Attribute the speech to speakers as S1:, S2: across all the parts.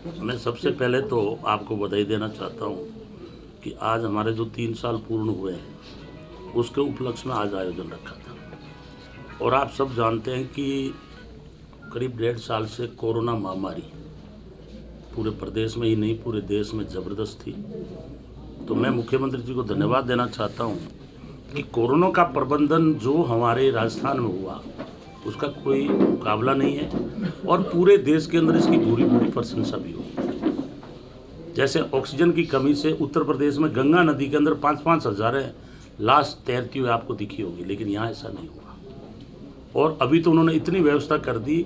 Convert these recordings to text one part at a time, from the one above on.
S1: मैं सबसे पहले तो आपको बधाई देना चाहता हूँ कि आज हमारे जो 3 साल पूर्ण हुए हैं उसके उपलक्ष्य में आज आयोजन रखा था। और आप सब जानते हैं कि करीब 1.5 साल से कोरोना महामारी पूरे प्रदेश में ही नहीं पूरे देश में ज़बरदस्त थी। तो मैं मुख्यमंत्री जी को धन्यवाद देना चाहता हूँ कि कोरोना का प्रबंधन जो हमारे राजस्थान में हुआ उसका कोई मुकाबला नहीं है और पूरे देश के अंदर इसकी पूरी प्रशंसा भी हुई। जैसे ऑक्सीजन की कमी से उत्तर प्रदेश में गंगा नदी के अंदर 5-5 हज़ार लाश तैरती हुई आपको दिखी होगी, लेकिन यहाँ ऐसा नहीं हुआ। और अभी तो उन्होंने इतनी व्यवस्था कर दी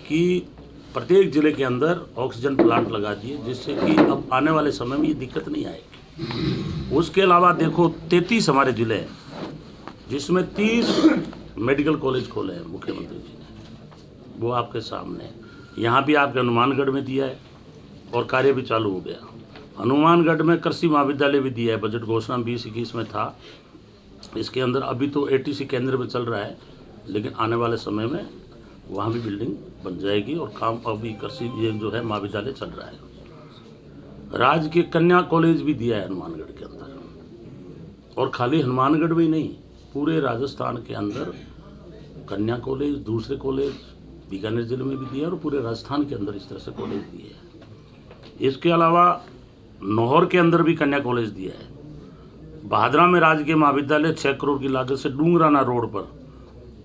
S1: कि प्रत्येक जिले के अंदर ऑक्सीजन प्लांट लगा दिए, जिससे कि अब आने वाले समय में ये दिक्कत नहीं आएगी। उसके अलावा देखो 33 हमारे जिले हैं जिसमें 30 मेडिकल कॉलेज खोले हैं मुख्यमंत्री जी ने, वो आपके सामने है। यहाँ भी आपके हनुमानगढ़ में दिया है और कार्य भी चालू हो गया। हनुमानगढ़ में कृषि महाविद्यालय भी दिया है, बजट घोषणा 2021 में था। इसके अंदर अभी तो ATC केंद्र में चल रहा है, लेकिन आने वाले समय में वहाँ भी बिल्डिंग बन जाएगी और काम अभी कृषि ये जो है महाविद्यालय चल रहा है। राज्य के कन्या कॉलेज भी दिया है हनुमानगढ़ के अंदर, और खाली हनुमानगढ़ में ही नहीं पूरे राजस्थान के अंदर कन्या कॉलेज, दूसरे कॉलेज बीकानेर जिले में भी दिया और पूरे राजस्थान के अंदर इस तरह से कॉलेज दिए हैं। इसके अलावा नौहर के अंदर भी कन्या कॉलेज दिया है। भादरा में राजकीय महाविद्यालय 6 करोड़ की लागत से डूंगराना रोड पर,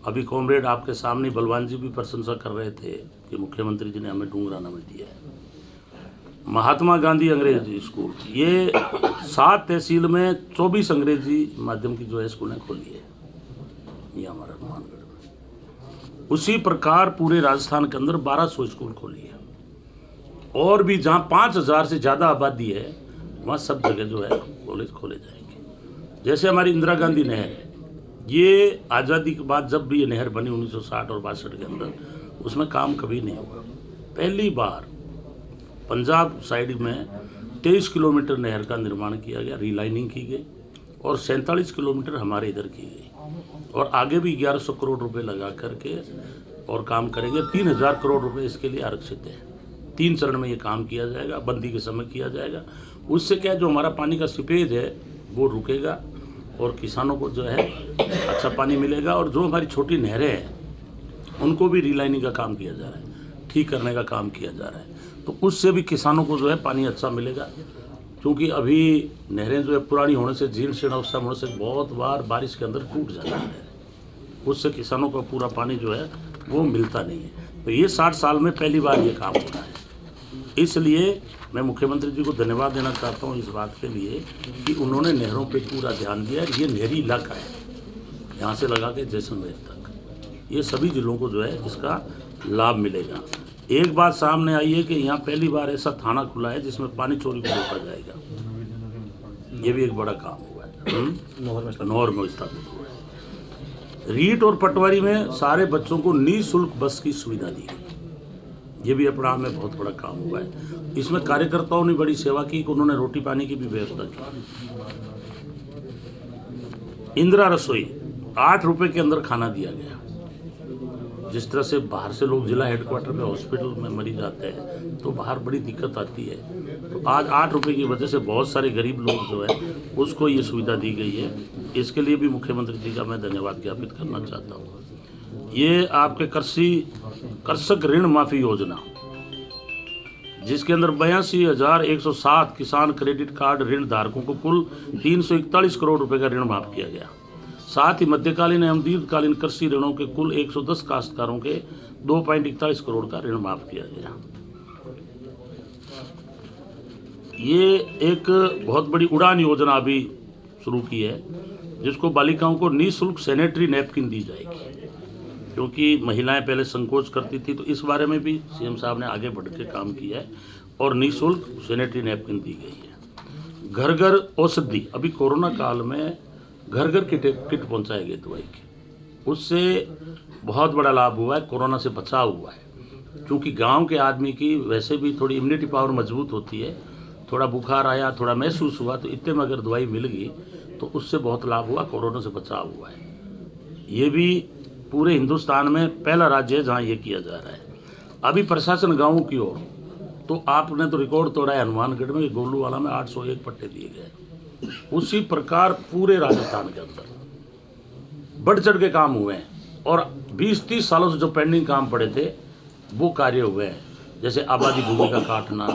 S1: अभी कॉमरेड आपके सामने बलवान जी भी प्रशंसा कर रहे थे कि मुख्यमंत्री जी ने हमें डूंगराना में दिया है। महात्मा गांधी अंग्रेजी स्कूल, ये 7 तहसील में 24 अंग्रेजी माध्यम की जो है स्कूलें खोली है, ये हमारा हनुमानगढ़ में। उसी प्रकार पूरे राजस्थान के अंदर 1200 स्कूल खोली है, और भी जहाँ 5000 से ज़्यादा आबादी है वहाँ सब जगह जो है कॉलेज खोले जाएंगे। जैसे हमारी इंदिरा गांधी नहर है, ये आज़ादी के बाद जब भी ये नहर बनी 1960 और 62 के अंदर, उसमें काम कभी नहीं हुआ। पहली बार पंजाब साइड में 23 किलोमीटर नहर का निर्माण किया गया, रीलाइनिंग की गई, और 47 किलोमीटर हमारे इधर की गई, और आगे भी 1100 करोड़ रुपए लगा करके और काम करेंगे। 3000 करोड़ रुपए इसके लिए आरक्षित है। 3 चरण में ये काम किया जाएगा, बंदी के समय किया जाएगा। उससे क्या जो हमारा पानी का सीपेज है वो रुकेगा और किसानों को जो है अच्छा पानी मिलेगा, और जो हमारी छोटी नहरें हैं उनको भी रीलाइनिंग का काम किया जा रहा है, ठीक करने का काम किया जा रहा है। तो उससे भी किसानों को जो है पानी अच्छा मिलेगा, क्योंकि अभी नहरें जो है पुरानी होने से, जीर्ण शीर्ण अवस्था होने से बहुत बार बारिश के अंदर टूट जाता है, उससे किसानों को पूरा पानी जो है वो मिलता नहीं है। तो ये 60 साल में पहली बार ये काम हो रहा है। इसलिए मैं मुख्यमंत्री जी को धन्यवाद देना चाहता हूँ इस बात के लिए कि उन्होंने नहरों पे पूरा ध्यान दिया है। ये नहरी इलाका है, यहाँ से लगा के जैसलमेर तक, ये सभी जिलों को जो है इसका लाभ मिलेगा। एक बात सामने आई है कि यहाँ पहली बार ऐसा थाना खुला है जिसमें पानी चोरी को रोका जाएगा। ये भी एक बड़ा काम हुआ है, नौहर में स्थापित हुआ है। रीट और पटवारी में सारे बच्चों को निःशुल्क बस की सुविधा दी गई, ये भी अपना में बहुत बड़ा काम हुआ है। इसमें कार्यकर्ताओं ने बड़ी सेवा की कि उन्होंने रोटी पानी की भी व्यवस्था की। इंदिरा रसोई 8 रुपए के अंदर खाना दिया गया। जिस तरह से बाहर से लोग जिला हेडक्वार्टर में हॉस्पिटल में मरीज आते हैं तो बाहर बड़ी दिक्कत आती है, तो आज 8 रुपए की वजह से बहुत सारे गरीब लोग जो है उसको ये सुविधा दी गई है। इसके लिए भी मुख्यमंत्री जी का मैं धन्यवाद ज्ञापित करना चाहता हूँ। ये आपके कृषक ऋण माफी योजना, जिसके अंदर 82,107 किसान क्रेडिट कार्ड ऋण धारकों को कुल 341 करोड़ रुपए का ऋण माफ किया गया। साथ ही मध्यकालीन एवं दीर्घकालीन कृषि ऋणों के कुल 110 काश्तकारों के 2.41 करोड़ का ऋण माफ किया गया। ये एक बहुत बड़ी उड़ान योजना अभी शुरू की है, जिसको बालिकाओं को निःशुल्क सैनिटरी नैपकिन दी जाएगी, क्योंकि महिलाएं पहले संकोच करती थी। तो इस बारे में भी CM साहब ने आगे बढ़ के काम किया है और निःशुल्क सैनिटरी नैपकिन दी गई है। घर घर औषधि, अभी कोरोना काल में घर घर किट पहुंचाए गए दवाई के, उससे बहुत बड़ा लाभ हुआ है, कोरोना से बचाव हुआ है। क्योंकि गांव के आदमी की वैसे भी थोड़ी इम्यूनिटी पावर मजबूत होती है, थोड़ा बुखार आया, थोड़ा महसूस हुआ, तो इतने में अगर दवाई मिल गई तो उससे बहुत लाभ हुआ, कोरोना से बचाव हुआ है। ये भी पूरे हिंदुस्तान में पहला राज्य है जहाँ ये किया जा रहा है। अभी प्रशासन गाँवों की ओर तो आपने तो रिकॉर्ड तोड़ा है हनुमानगढ़ में, गोलूवाला में 801 पट्टे दिए गए। उसी प्रकार पूरे राजस्थान के अंदर बढ़ चढ़ के काम हुए हैं, और 20-30 सालों से जो पेंडिंग काम पड़े थे वो कार्य हुए हैं। जैसे आबादी भूमि का काटना,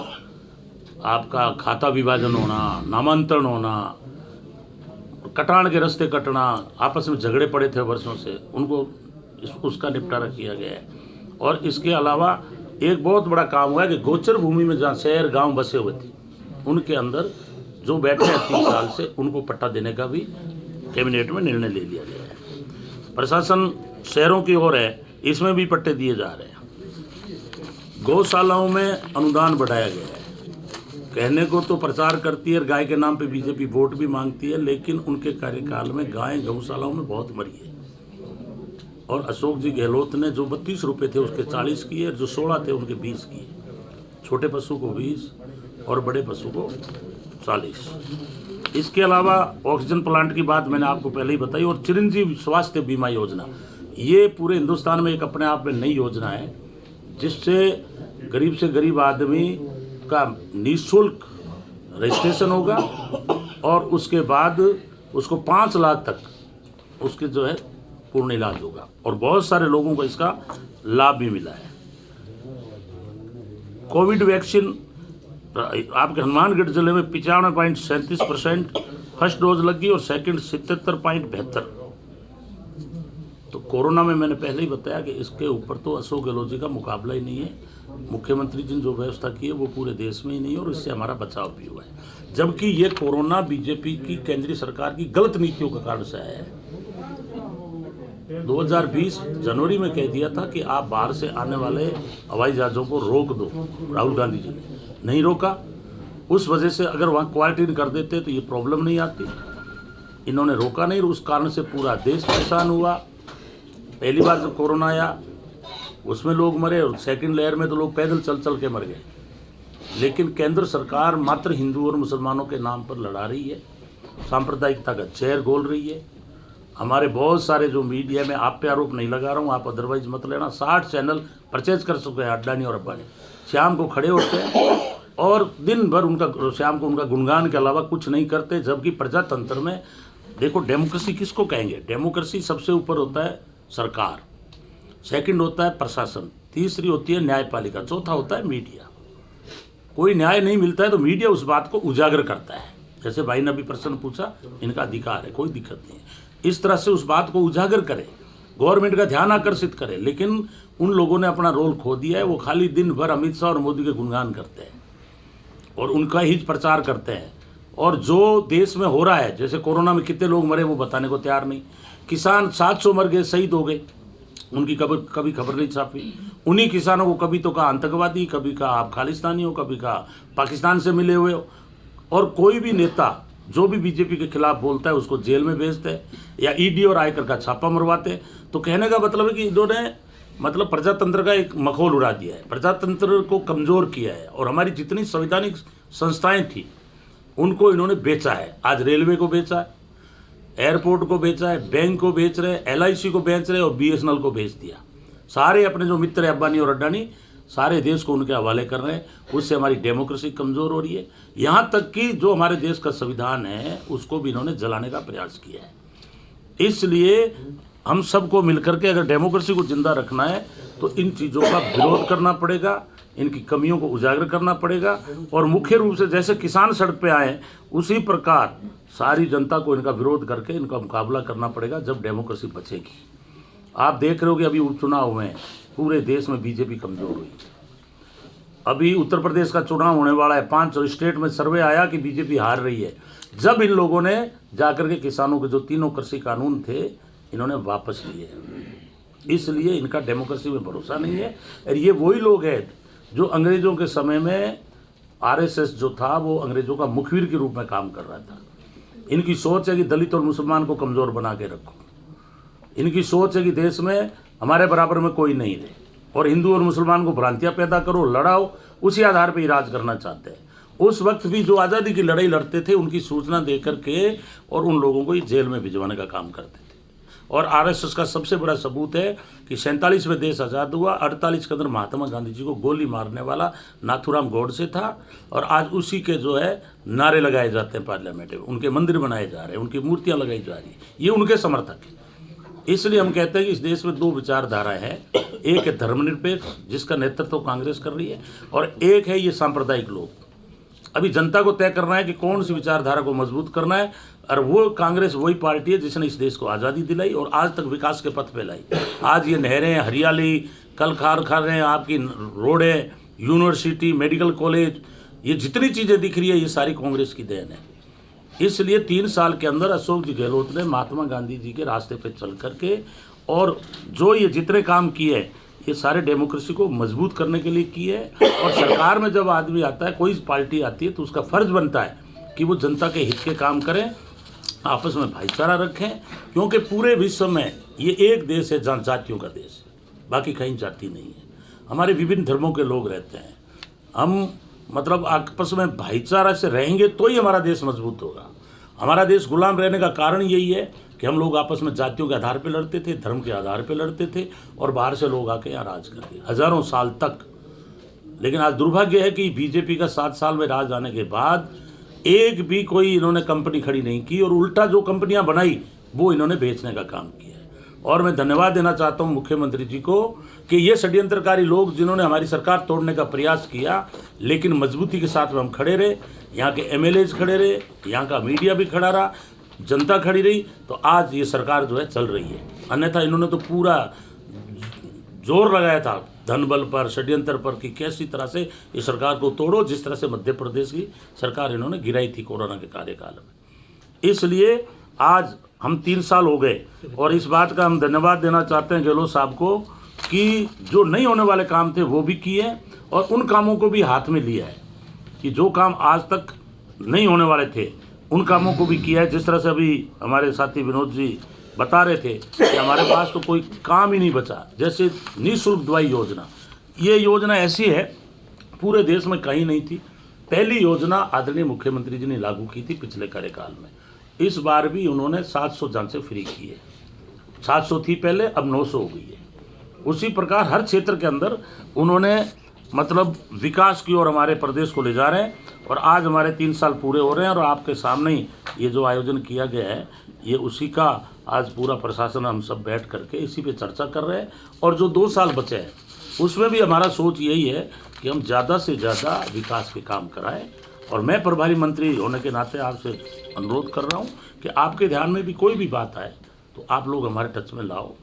S1: आपका खाता विभाजन होना, नामांतरण होना, कटान के रास्ते कटना, आपस में झगड़े पड़े थे वर्षों से, उनको उसका निपटारा किया गया है। और इसके अलावा एक बहुत बड़ा काम हुआ है कि गोचर भूमि में जहाँ शहर गांव बसे हुए थे उनके अंदर जो बैठे हैं 3 साल से, उनको पट्टा देने का भी कैबिनेट में निर्णय ले लिया गया है। प्रशासन शहरों की ओर है, इसमें भी पट्टे दिए जा रहे हैं। गौशालाओं में अनुदान बढ़ाया गया है। कहने को तो प्रचार करती है, गाय के नाम पे बीजेपी वोट भी मांगती है, लेकिन उनके कार्यकाल में गाय गौशालाओं में बहुत मरी है। और अशोक जी गहलोत ने जो 32 रुपये थे उसके 40 किए, जो 16 थे उनके 20 किए। छोटे पशु को 20 और बड़े पशु को 40। इसके अलावा ऑक्सीजन प्लांट की बात मैंने आपको पहले ही बताई। और चिरंजीवी स्वास्थ्य बीमा योजना, ये पूरे हिंदुस्तान में एक अपने आप में नई योजना है, जिससे गरीब से गरीब आदमी का निःशुल्क रजिस्ट्रेशन होगा और उसके बाद उसको 5 लाख तक उसके जो है पूर्ण इलाज होगा। और बहुत सारे लोगों को इसका लाभ भी मिला है। कोविड वैक्सीन आपके हनुमानगढ़ जिले में 95.37% फर्स्ट डोज लगी और सेकंड 77.72। तो कोरोना में मैंने पहले ही बताया कि इसके ऊपर तो अशोक गहलोत जी का मुकाबला ही नहीं है। मुख्यमंत्री जी ने जो व्यवस्था की है वो पूरे देश में ही नहीं है, और इससे हमारा बचाव भी हुआ है। जबकि ये कोरोना बीजेपी की केंद्रीय सरकार की गलत नीतियों के कारण से आया है। 2020 जनवरी में कह दिया था कि आप बाहर से आने वाले हवाई जहाज़ों को रोक दो, राहुल गांधी जी ने नहीं रोका। उस वजह से अगर वहाँ क्वारंटीन कर देते तो ये प्रॉब्लम नहीं आती। इन्होंने रोका नहीं, उस कारण से पूरा देश परेशान हुआ। पहली बार जब कोरोना आया उसमें लोग मरे, और सेकंड लेयर में तो लोग पैदल चल चल के मर गए। लेकिन केंद्र सरकार मात्र हिंदू और मुसलमानों के नाम पर लड़ा रही है, सांप्रदायिकता का जहर घोल रही है। हमारे बहुत सारे जो मीडिया में, आप पे आरोप नहीं लगा रहा हूँ, आप अदरवाइज मत लेना, 60 चैनल परचेज कर चुके हैं अड्डानी और अब्बानी। शाम को खड़े होते हैं और दिन भर शाम को उनका गुणगान के अलावा कुछ नहीं करते। जबकि प्रजातंत्र में देखो, डेमोक्रेसी किसको कहेंगे? डेमोक्रेसी सबसे ऊपर होता है सरकार, सेकंड होता है प्रशासन, तीसरी होती है न्यायपालिका, चौथा होता है मीडिया। कोई न्याय नहीं मिलता है तो मीडिया उस बात को उजागर करता है। जैसे भाई ने अभी प्रश्न पूछा, इनका अधिकार है, कोई दिक्कत नहीं है। इस तरह से उस बात को उजागर करे, गवर्नमेंट का ध्यान आकर्षित करे। लेकिन उन लोगों ने अपना रोल खो दिया है। वो खाली दिन भर अमित शाह और मोदी के गुणगान करते हैं और उनका ही प्रचार करते हैं। और जो देश में हो रहा है, जैसे कोरोना में कितने लोग मरे वो बताने को तैयार नहीं। किसान 700 मर गए, शहीद हो गए, उनकी कभी खबर नहीं छापी। उन्हीं किसानों को कभी तो कहा आतंकवादी, कभी कहा आप खालिस्तानी हो, कभी कहा पाकिस्तान से मिले हुए हो। और कोई भी नेता जो भी बीजेपी के खिलाफ बोलता है उसको जेल में भेजते हैं या ईडी और आयकर का छापा मरवाते हैं। तो कहने का मतलब है कि इन्होंने मतलब प्रजातंत्र का एक मखौल उड़ा दिया है, प्रजातंत्र को कमज़ोर किया है। और हमारी जितनी संवैधानिक संस्थाएं थी उनको इन्होंने बेचा है। आज रेलवे को बेचा है, एयरपोर्ट को बेचा है, बैंक को बेच रहे, LIC को बेच रहे और BSNL को बेच दिया। सारे अपने जो मित्र है अब्बानी और अड्डानी, सारे देश को उनके हवाले कर रहे हैं। उससे हमारी डेमोक्रेसी कमज़ोर हो रही है। यहाँ तक कि जो हमारे देश का संविधान है उसको भी इन्होंने जलाने का प्रयास किया है। इसलिए हम सबको मिलकर के अगर डेमोक्रेसी को जिंदा रखना है तो इन चीज़ों का विरोध करना पड़ेगा, इनकी कमियों को उजागर करना पड़ेगा। और मुख्य रूप से जैसे किसान सड़क पे आए उसी प्रकार सारी जनता को इनका विरोध करके इनका मुकाबला करना पड़ेगा, जब डेमोक्रेसी बचेगी। आप देख रहे हो कि अभी उपचुनाव हुए हैं, पूरे देश में बीजेपी कमज़ोर हुई। अभी उत्तर प्रदेश का चुनाव होने वाला है, 5 स्टेट में सर्वे आया कि बीजेपी हार रही है। जब इन लोगों ने जाकर के किसानों के जो 3 कृषि कानून थे इन्होंने वापस लिए, इसलिए इनका डेमोक्रेसी में भरोसा नहीं है। और ये वही लोग हैं जो अंग्रेज़ों के समय में RSS जो था वो अंग्रेज़ों का मुखबिर के रूप में काम कर रहा था। इनकी सोच है कि दलित और मुसलमान को कमज़ोर बना के रखो। इनकी सोच है कि देश में हमारे बराबर में कोई नहीं रहे और हिंदू और मुसलमान को भ्रांतियाँ पैदा करो, लड़ाओ, उसी आधार पर ही राज करना चाहते हैं। उस वक्त भी जो आज़ादी की लड़ाई लड़ते थे उनकी सूचना दे करके और उन लोगों को ही जेल में भिजवाने का काम करते थे। और आरएसएस का सबसे बड़ा सबूत है कि 47 में देश आज़ाद हुआ, 48 के अंदर महात्मा गांधी जी को गोली मारने वाला नाथूराम गोडसे था, और आज उसी के जो है नारे लगाए जाते हैं पार्लियामेंट में, उनके मंदिर बनाए जा रहे हैं, उनकी मूर्तियां लगाई जा रही हैं, ये उनके समर्थक हैं। इसलिए हम कहते हैं कि इस देश में दो विचारधाराएं हैं, एक है धर्मनिरपेक्ष जिसका नेतृत्व कांग्रेस कर रही है, और एक है ये सांप्रदायिक लोग। अभी जनता को तय करना है कि कौन सी विचारधारा को मजबूत करना है, और वो कांग्रेस वही पार्टी है जिसने इस देश को आज़ादी दिलाई और आज तक विकास के पथ पे लाई। आज ये नहरें, हरियाली, कल कारखाने, आपकी रोडें, यूनिवर्सिटी, मेडिकल कॉलेज, ये जितनी चीज़ें दिख रही है ये सारी कांग्रेस की देन है। इसलिए 3 साल के अंदर अशोक जी गहलोत ने महात्मा गांधी जी के रास्ते पे चल करके और जो ये जितने काम किए ये सारे डेमोक्रेसी को मजबूत करने के लिए किए। और सरकार में जब आदमी आता है, कोई पार्टी आती है, तो उसका फर्ज बनता है कि वो जनता के हित के काम करें, आपस में भाईचारा रखें, क्योंकि पूरे विश्व में ये एक देश है जहाँ जातियों का देश है, बाकी कहीं जाति नहीं है। हमारे विभिन्न धर्मों के लोग रहते हैं, हम मतलब आपस में भाईचारा से रहेंगे तो ही हमारा देश मजबूत होगा। हमारा देश गुलाम रहने का कारण यही है कि हम लोग आपस में जातियों के आधार पर लड़ते थे, धर्म के आधार पर लड़ते थे, और बाहर से लोग आके यहाँ राज करते हज़ारों साल तक। लेकिन आज दुर्भाग्य है कि बीजेपी का 7 साल में राज आने के बाद एक भी कोई इन्होंने कंपनी खड़ी नहीं की, और उल्टा जो कंपनियां बनाई वो इन्होंने बेचने का काम किया है। और मैं धन्यवाद देना चाहता हूं मुख्यमंत्री जी को कि ये षड्यंत्रकारी लोग जिन्होंने हमारी सरकार तोड़ने का प्रयास किया, लेकिन मजबूती के साथ में हम खड़े रहे, यहाँ के एमएलएज खड़े रहे, यहाँ का मीडिया भी खड़ा रहा, जनता खड़ी रही, तो आज ये सरकार जो है चल रही है। अन्यथा इन्होंने तो पूरा जोर लगाया था धन बल पर, षड्यंत्र पर, कि कैसी तरह से इस सरकार को तोड़ो, जिस तरह से मध्य प्रदेश की सरकार इन्होंने गिराई थी कोरोना के कार्यकाल में। इसलिए आज हम 3 साल हो गए, और इस बात का हम धन्यवाद देना चाहते हैं गहलोत साहब को कि जो नहीं होने वाले काम थे वो भी किए, और उन कामों को भी हाथ में लिया है कि जो काम आज तक नहीं होने वाले थे उन कामों को भी किया है। जिस तरह से अभी हमारे साथी विनोद जी बता रहे थे कि हमारे पास तो कोई काम ही नहीं बचा, जैसे निःशुल्क दवाई योजना, ये योजना ऐसी है पूरे देश में कहीं नहीं थी। पहली योजना आदरणीय मुख्यमंत्री जी ने लागू की थी पिछले कार्यकाल में, इस बार भी उन्होंने 700 जांचें फ्री की है। 700 थी पहले, अब 900 हो गई है। उसी प्रकार हर क्षेत्र के अंदर उन्होंने मतलब विकास की ओर हमारे प्रदेश को ले जा रहे हैं, और आज हमारे 3 साल पूरे हो रहे हैं, और आपके सामने ही ये जो आयोजन किया गया है ये उसी का आज पूरा प्रशासन हम सब बैठ करके इसी पे चर्चा कर रहे हैं। और जो 2 साल बचे हैं उसमें भी हमारा सोच यही है कि हम ज़्यादा से ज़्यादा विकास के काम कराएं। और मैं प्रभारी मंत्री होने के नाते आपसे अनुरोध कर रहा हूं कि आपके ध्यान में भी कोई भी बात आए तो आप लोग हमारे टच में लाओ,